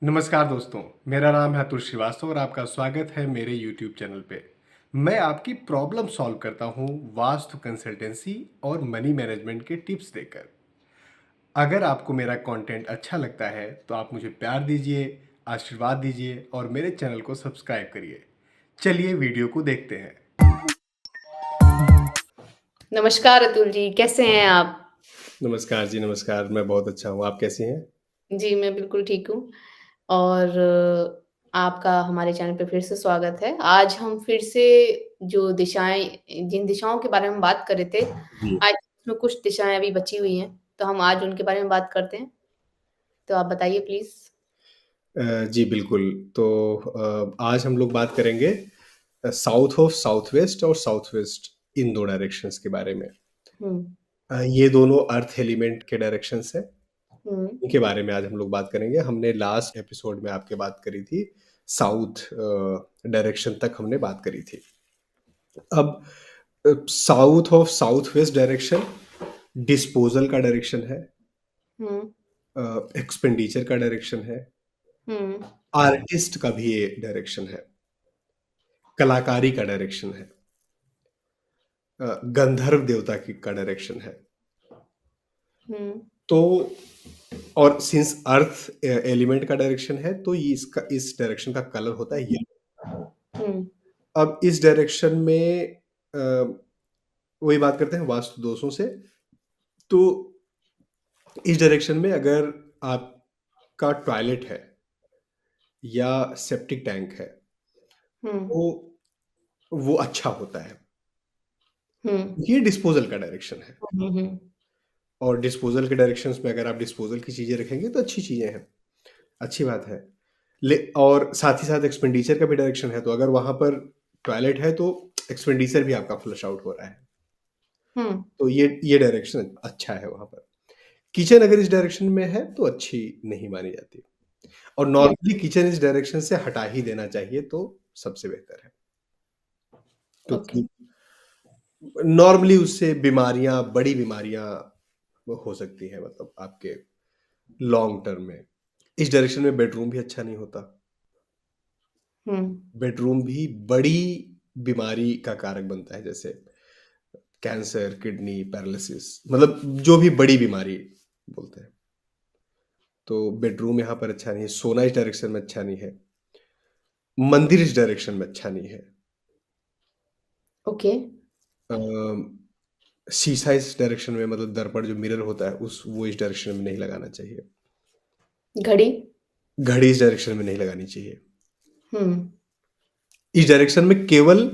नमस्कार दोस्तों, मेरा नाम है अतुल श्रीवास्तव और आपका स्वागत है मेरे YouTube चैनल पे। मैं आपकी प्रॉब्लम सॉल्व करता हूँ वास्तु कंसल्टेंसी और मनी मैनेजमेंट के टिप्स देकर। अगर आपको मेरा कंटेंट अच्छा लगता है तो आप मुझे प्यार दीजिए, आशीर्वाद दीजिए और मेरे चैनल को सब्सक्राइब करिए। चलिए वीडियो को देखते हैं। नमस्कार अतुल जी, कैसे हैं आप? नमस्कार जी, नमस्कार। मैं बहुत अच्छा हूँ, आप कैसी हैं? जी, मैं बिल्कुल ठीक हूँ और आपका हमारे चैनल पे फिर से स्वागत है। आज हम फिर से जो दिशाएँ जिन दिशाओं के बारे में बात कर रहे थे, जी। आज उसमें कुछ दिशाएँ अभी बची हुई हैं, तो हम आज उनके बारे में बात करते हैं। तो आप बताइए प्लीज़? जी बिल्कुल। तो आज हम लोग बात करेंगे साउथ ऑफ साउथ वेस्ट और साउथ वेस्ट इन 2 डायरेक्शंस के बारे में। हुँ, ये दोनों अर्थ एलिमेंट के डायरेक्शंस हैं, हुँ, इनके बारे में आज हम लोग बात करेंगे। हमने लास्ट एपिसोड में आपके बात करी थी साउथ डायरेक्शन तक हमने बात करी थी। अब south of south west direction disposal का डायरेक्शन है, हुँ, एक्सपेंडिचर का डायरेक्शन है, हुँ, आर्टिस्ट का भी ये डायरेक्शन है, कलाकारी का डायरेक्शन है, गंधर्व देवता की का डायरेक्शन है। हुँ, तो और सिंस अर्थ एलिमेंट का डायरेक्शन है तो ये इसका इस डायरेक्शन का कलर होता है येलो। हुँ, अब इस डायरेक्शन में वही बात करते हैं वास्तु दोषों से। तो इस डायरेक्शन में अगर आपका टॉयलेट है या सेप्टिक टैंक है हुँ, तो वो अच्छा होता है। हुँ, ये डिस्पोजल का डायरेक्शन है हुँ, हुँ, और डिस्पोजल के डायरेक्शंस में अगर आप डिस्पोजल की चीज़ें रखेंगे तो अच्छी चीज़ें हैं, अच्छी बात है। ले और साथ ही साथ एक्सपेंडिचर का भी डायरेक्शन है, तो अगर वहाँ पर टॉयलेट है तो एक्सपेंडिचर भी आपका फ्लश आउट हो रहा है। हुँ, तो ये डायरेक्शन अच्छा है वहाँ पर। किचन अगर इस डायरेक्शन में है तो अच्छी नहीं मानी जाती और हुँ, नॉर्मली किचन इस डायरेक्शन से हटा ही देना चाहिए तो सबसे बेहतर है। ओके, क्योंकि नॉर्मली उससे बीमारियाँ, बड़ी बीमारियाँ हो सकती हैं, मतलब आपके लॉन्ग टर्म में। इस डायरेक्शन में बेडरूम भी अच्छा नहीं होता। हुँ, बेडरूम भी बड़ी बीमारी का कारक बनता है, जैसे कैंसर, किडनी, पैरालिसिस, मतलब जो भी बड़ी बीमारी बोलते हैं। तो बेडरूम यहाँ पर अच्छा नहीं है, सोना इस डायरेक्शन में अच्छा नहीं है, मंदिर इस डायरेक्शन में अच्छा नहीं है। ओके, शीशा इस डायरेक्शन में, मतलब दर्पण जो मिरर होता है उस वो इस डायरेक्शन में नहीं लगाना चाहिए। घड़ी? घड़ी इस डायरेक्शन में नहीं लगानी चाहिए। हुँ, इस डायरेक्शन में केवल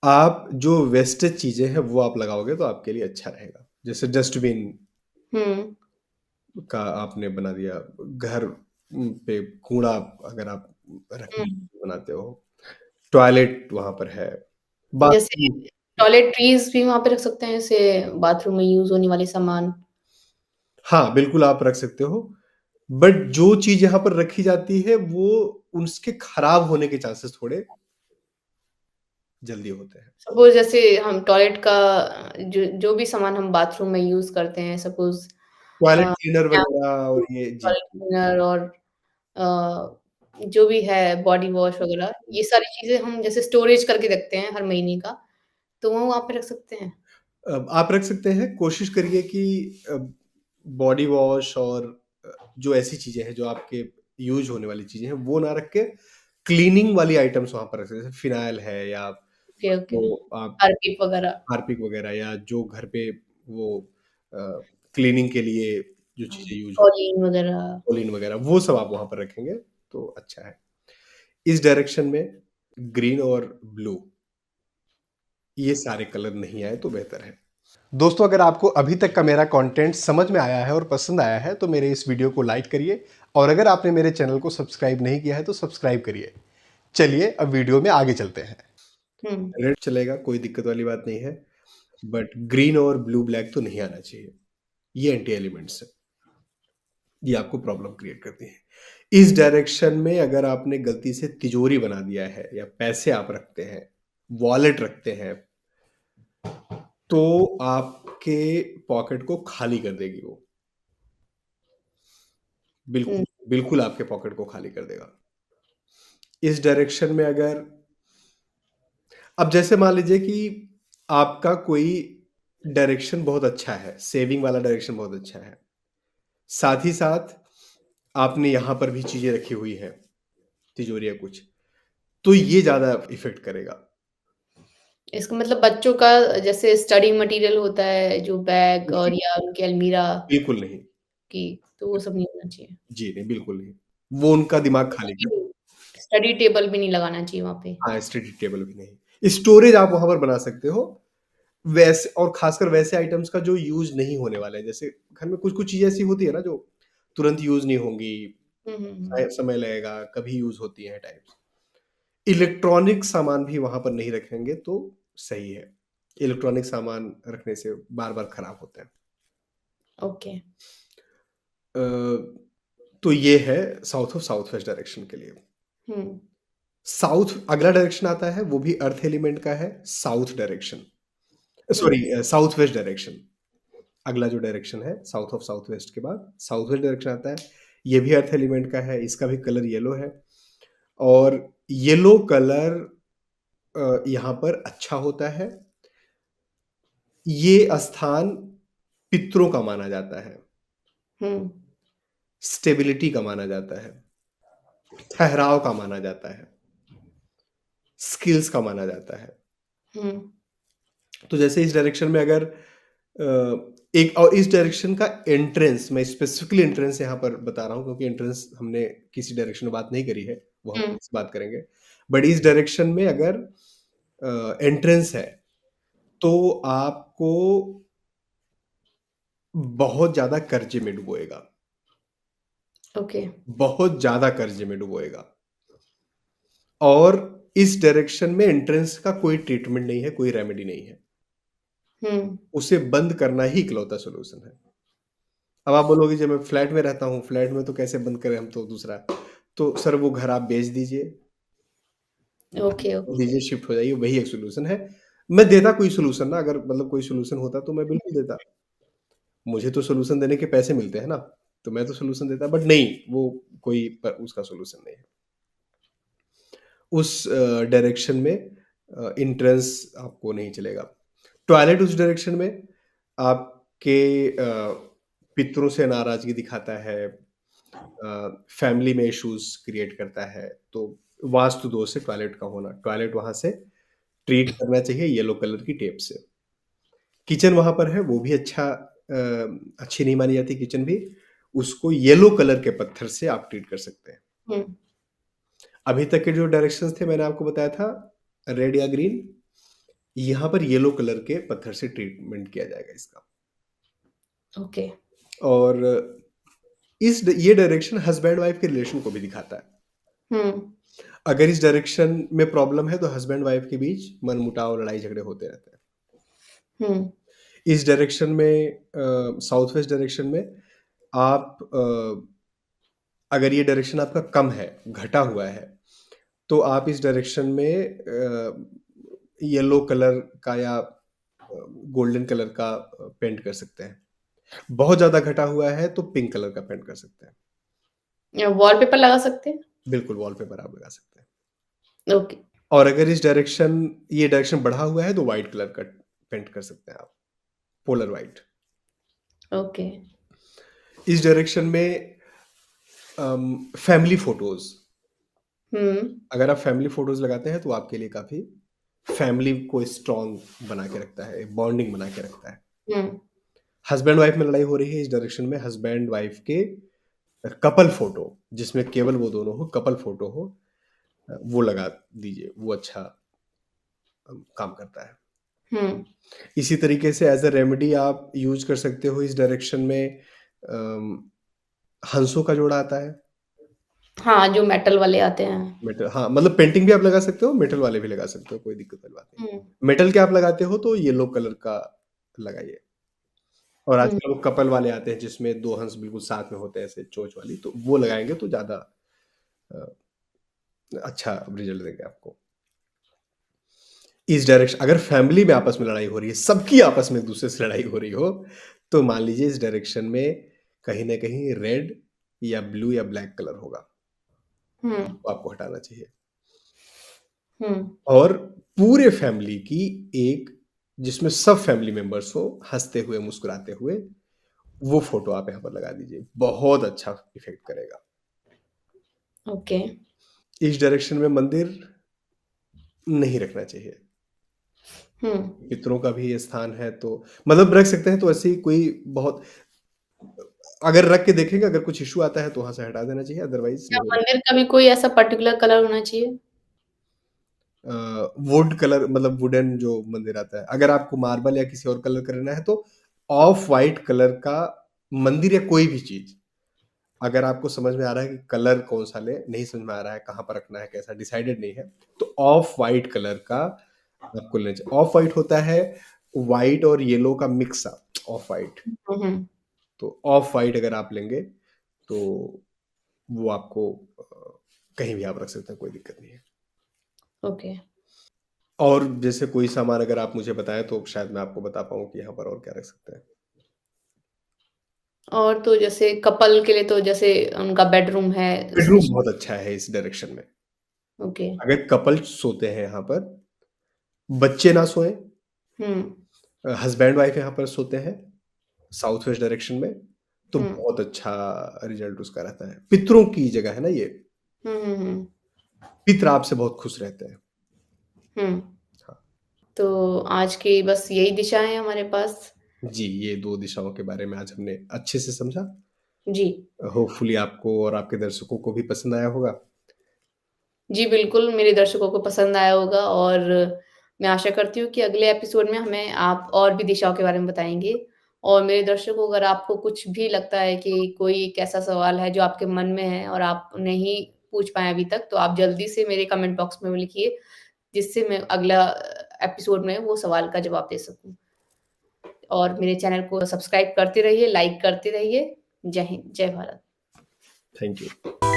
आप जो वेस्टेज चीजें हैं वो आप लगाओगे तो आपके लिए अच्छा रहेगा। जैसे डस्टबिन हुँ, का आपने बना दिया, घर पे कूड़ा अगर आप हुँ। रखने बनाते हो, टॉयलेट वहां पर है, जैसे बाथरूम। टॉयलेटरीज़ भी वहाँ पे रख सकते हैं, जैसे बाथरूम में यूज़ होने वाले सामान। हाँ बिल्कुल आप रख सकते हो, बट जो चीज यहाँ पर रखी जाती है वो उसके खराब होने के चांसेस थोड़े जल्दी होते हैं। सपोज़ जैसे हम टॉयलेट का जो जो भी सामान हम बाथरूम में यूज़ करते हैं, सपोज़ टॉयलेट क्लीनर वगैरह शैम्पू, और ये जी। टॉयलेट क्लीनर और जो भी है बॉडी वॉश वगैरह, ये सारी चीज़ें हम जैसे स्टोरेज करके रखते हैं हर महीने का, तो वो वहाँ पे रख सकते हैं। आप रख सकते हैं, कोशिश करिए कि बॉडी वॉश और जो ऐसी चीजें हैं जो आपके यूज होने वाली चीजें हैं वो ना रख के क्लीनिंग वाली आइटम्स वहां पर रख सकते हैं, जैसे फिनाइल है या ओके, ओके। तो आप हार्पिक वगैरह। हार्पिक वगैरह या जो घर पे वो क्लीनिंग के लिए जो चीजें यूज हो, कॉलीन वगैरह। कोलिन वगैरह, वो सब आप वहां पर रखेंगे तो अच्छा है। इस डायरेक्शन में ग्रीन और ब्लू ये सारे कलर नहीं आए तो बेहतर है। दोस्तों, अगर आपको अभी तक का मेरा कंटेंट समझ में आया है और पसंद आया है तो मेरे इस वीडियो को लाइक करिए और अगर आपने मेरे चैनल को सब्सक्राइब नहीं किया है तो सब्सक्राइब करिए। चलिए अब वीडियो में आगे चलते हैं। हुँ, रेड चलेगा, कोई दिक्कत वाली बात नहीं है, बट ग्रीन और ब्लू ब्लैक तो नहीं आना चाहिए। ये एंटी एलिमेंट्स है, ये आपको प्रॉब्लम क्रिएट करती है। इस डायरेक्शन में अगर आपने गलती से तिजोरी बना दिया है या पैसे आप रखते हैं, वॉलेट रखते हैं, तो आपके पॉकेट को खाली कर देगी वो। बिल्कुल हुँ, बिल्कुल आपके पॉकेट को खाली कर देगा। इस डायरेक्शन में अगर अब जैसे मान लीजिए कि आपका कोई डायरेक्शन बहुत अच्छा है, सेविंग वाला डायरेक्शन बहुत अच्छा है। साथ ही साथ आपने यहाँ पर भी चीज़ें रखी हुई हैं, तिजोरी या कुछ, तो ये ज़्यादा इफ़ेक्ट करेगा। इसका मतलब बच्चों का जैसे स्टडी मटेरियल होता है, जो बैग और नहीं, या उनकी अलमीरा बिल्कुल नहीं। की, तो वो सब नहीं होना चाहिए। जी, नहीं, बिल्कुल नहीं। वो उनका दिमाग खाली कर स्टडी टेबल भी नहीं लगाना चाहिए वहाँ पे। हाँ, स्टडी टेबल भी नहीं। स्टोरेज आप वहाँ पर बना सकते हो, वैसे और खासकर वैसे आइटम्स का जो यूज़ नहीं होने वाले हैं। जैसे घर में कुछ-कुछ चीज़ें ऐसी होती है ना जो तुरंत यूज़ नहीं होंगी, हुँ, हुँ, हुँ। समय लगेगा, कभी यूज़ होती हैं टाइप्स। इलेक्ट्रॉनिक सामान भी वहाँ पर नहीं रखेंगे तो सही है। इलेक्ट्रॉनिक सामान रखने से बार-बार खराब होते हैं। ओके। अ, तो ये है south of south west direction के लिए। हुँ, साउथ अगला डायरेक्शन आता है, वो भी अर्थ एलिमेंट का है, साउथ डायरेक्शन। हुँ, सॉरी साउथ वेस्ट डायरेक्शन। अगला जो डायरेक्शन है साउथ ऑफ साउथ वेस्ट के बाद साउथ वेस्ट डायरेक्शन आता है। ये भी अर्थ एलिमेंट का है, इसका भी कलर येलो है और येलो कलर यहाँ पर अच्छा होता है। ये स्थान पितरों का माना जाता है, हुँ, स्टेबिलिटी का माना जाता है, ठहराव का माना जाता है, स्किल्स का माना जाता है। हुँ, तो जैसे इस डायरेक्शन में अगर एक और इस डायरेक्शन का एंट्रेंस मैं स्पेसिफिकली एंट्रेंस यहाँ पर बता रहा हूँ क्योंकि एंट्रेंस हमने किसी डायरेक्शन में बात नहीं करी है, वो हम हुँ, इस बात करेंगे। बट इस डायरेक्शन में अगर एंट्रेंस है, तो आपको बहुत ज़्यादा कर्जे में डुबोएगा, ओके। बहुत ज़्यादा कर्जे में डुबोएगा और इस डायरेक्शन में एंट्रेंस का कोई ट्रीटमेंट नहीं है, कोई रेमेडी नहीं है। हुँ, उसे बंद करना ही इकलौता सॉल्यूशन है। अब आप बोलोगे जी मैं फ्लैट में रहता हूँ, फ्लैट में तो कैसे बंद करें हम तो दूसरा। तो सर वो घर आप बेच दीजिए, ओके, ओके। दीजिए शिफ्ट हो जाइए, वही एक सॉल्यूशन है। मैं देता कोई सॉल्यूशन ना अगर मतलब कोई सॉल्यूशन होता तो मैं बिल्कुल देता। मुझे तो सॉल्यूशन देने के पैसे मिलते हैं ना, तो मैं तो सॉल्यूशन देता बट नहीं, वो कोई उसका सॉल्यूशन नहीं है। उस डायरेक्शन में एंट्रेंस आपको नहीं चलेगा। टॉयलेट उस डायरेक्शन में आपके पितरों से नाराज़गी दिखाता है, फैमिली में इश्यूज़ क्रिएट करता है, तो वास्तु दोष है टॉयलेट का होना। टॉयलेट वहाँ से ट्रीट करना चाहिए येलो कलर की टेप से। किचन वहाँ पर है, वो भी अच्छी नहीं मानी जाती किचन भी। उसको येलो कलर के पत्थर से आप ट्रीट कर सकते हैं। हुँ, अभी तक के जो डायरेक्शंस थे मैंने आपको बताया था रेड या ग्रीन, यहाँ पर येलो कलर के पत्थर से ट्रीटमेंट किया जाएगा इसका। ओके। और ये डायरेक्शन हस्बैंड वाइफ के रिलेशन को भी दिखाता है। हुँ, अगर इस डायरेक्शन में प्रॉब्लम है तो हस्बैंड वाइफ के बीच मनमुटाव, लड़ाई झगड़े होते रहते हैं। हुँ, इस डायरेक्शन में साउथ वेस्ट डायरेक्शन में आप अगर ये डायरेक्शन आपका कम है, घटा हुआ है, तो आप इस डायरेक्शन में येलो कलर का या गोल्डन कलर का पेंट कर सकते हैं। बहुत ज़्यादा घटा हुआ है तो पिंक कलर का पेंट कर सकते हैं। वॉलपेपर लगा सकते हैं? बिल्कुल वॉलपेपर आप लगा सकते हैं। ओके, और अगर ये डायरेक्शन बढ़ा हुआ है तो व्हाइट कलर का पेंट कर सकते हैं आप, पोलर व्हाइट। ओके। इस डायरेक्शन में फैमिली फोटोज़ हुँ, अगर आप फैमिली फोटोज़ लगाते हैं तो आपके लिए काफ़ी फैमिली को स्ट्रॉन्ग बना के रखता है, बॉन्डिंग बना के रखता है। हुँ, हस्बैंड वाइफ में लड़ाई हो रही है इस डायरेक्शन में हस्बैंड वाइफ के कपल फोटो जिसमें केवल वो दोनों हो, कपल फोटो हो, वो लगा दीजिए, वो अच्छा काम करता है। हुँ। इसी तरीके से एज़ अ रेमेडी आप यूज़ कर सकते हो इस डायरेक्शन में अम, हंसों का जोड़ा आता है। हाँ, जो मेटल वाले आते हैं। मेटल हाँ, मतलब पेंटिंग भी आप लगा सकते हो, मेटल वाले भी लगा सकते हो, कोई दिक्कत वाली बात नहीं। हुँ, मेटल के आप लगाते हो तो येलो कलर का लगाइए और हुँ, आजकल वो कपल वाले आते हैं जिसमें 2 हंस बिल्कुल साथ में होते हैं ऐसे चोंच वाली, तो वो लगाएँगे तो ज़्यादा अ, अच्छा रिज़ल्ट देंगे आपको। इस डायरेक्शन अगर फैमिली में आपस में लड़ाई हो रही है, सबकी आपस में एक-दूसरे से लड़ाई हो रही हो, तो मान लीजिए इस डायरेक्शन में कहीं न कहीं रेड या ब्लू या ब्लैक कलर होगा, हुँ, वो आपको हटाना चाहिए। हुँ, और पूरे फैमिली की एक, जिसमें सब फैमिली मेंबर्स हो, हँसते हुए, मुस्कुराते हुए, वो फ़ोटो आप यहाँ पर लगा दीजिए। बहुत अच्छा इफ़ेक्ट करेगा। ओके। इस डायरेक्शन में मंदिर नहीं रखना चाहिए। हुँ, पितरों का भी ये स्थान है, तो मतलब रख सकते हैं, तो ऐसी कोई बहुत, अगर रख के देखेंगे, अगर कुछ इश्यू आता है तो वहाँ से हटा देना चाहिए, अदरवाइज़ क्या नहीं रख। मंदिर का भी कोई ऐसा पर्टिकुलर कलर होना चाहिए? वुड कलर, मतलब वुडन जो मंदिर आता है, अगर आपको मार्बल या किसी और कलर करना है तो ऑफ व्हाइट कलर का मंदिर या कोई भी चीज़, अगर आपको समझ में आ रहा है कि कलर कौन-सा लें, नहीं समझ में आ रहा है कहाँ पर रखना है, कैसा डिसाइडेड नहीं है, तो ऑफ व्हाइट कलर का आपको लेना चाहिए। ऑफ व्हाइट होता है व्हाइट और येलो का मिक्स अप, ऑफ व्हाइट। हुँ, हुँ, तो ऑफ व्हाइट अगर आप लेंगे, तो वो आपको कहीं भी आप रख सकते हैं, कोई दिक्कत नहीं है। ओके। और जैसे कोई सामान अगर आप मुझे बताएँ तो शायद मैं आपको बता पाऊँ कि यहाँ पर और क्या रख सकते हैं। और तो जैसे कपल के लिए तो जैसे उनका बेडरूम है बेडरूम स्पेशल। बहुत अच्छा है इस डायरेक्शन में। ओके। अगर कपल्स सोते हैं यहाँ पर, बच्चे ना सोएँ, हुँ, हस्बैंड वाइफ यहाँ पर सोते हैं, साउथ वेस्ट डायरेक्शन में, तो हुँ, बहुत अच्छा रिज़ल्ट उसका रहता है। पितरों की जगह है ना ये, हुँ, हुँ, हुँ, पितृ आपसे बहुत खुश रहते हैं। हुँ। हाँ। तो आज की बस यही दिशा है हमारे पास। जी, ये 2 दिशाओं के बारे में आज हमने अच्छे से समझा। जी। होपफुली आपको और आपके दर्शकों को भी पसंद आया होगा। जी, बिल्कुल, मेरे दर्शकों को पसंद आया होगा और मैं आशा करती हूँ कि अगले एपिसोड में हमें आप और भी दिशाओं के बारे में बताएँगे। और मेरे दर्शकों, अगर आपको कुछ भी लगता है कि कोई एक ऐसा सवाल है जो आपके मन में है और आप नहीं पूछ पाए अभी तक, तो आप जल्दी से मेरे कमेंट बॉक्स में लिखिए, जिससे मैं अगला एपिसोड में वो सवाल का जवाब दे सकूँ। और मेरे चैनल को सब्सक्राइब करते रहिए, लाइक करते रहिए। जय हिंद, जय भारत। Thank you.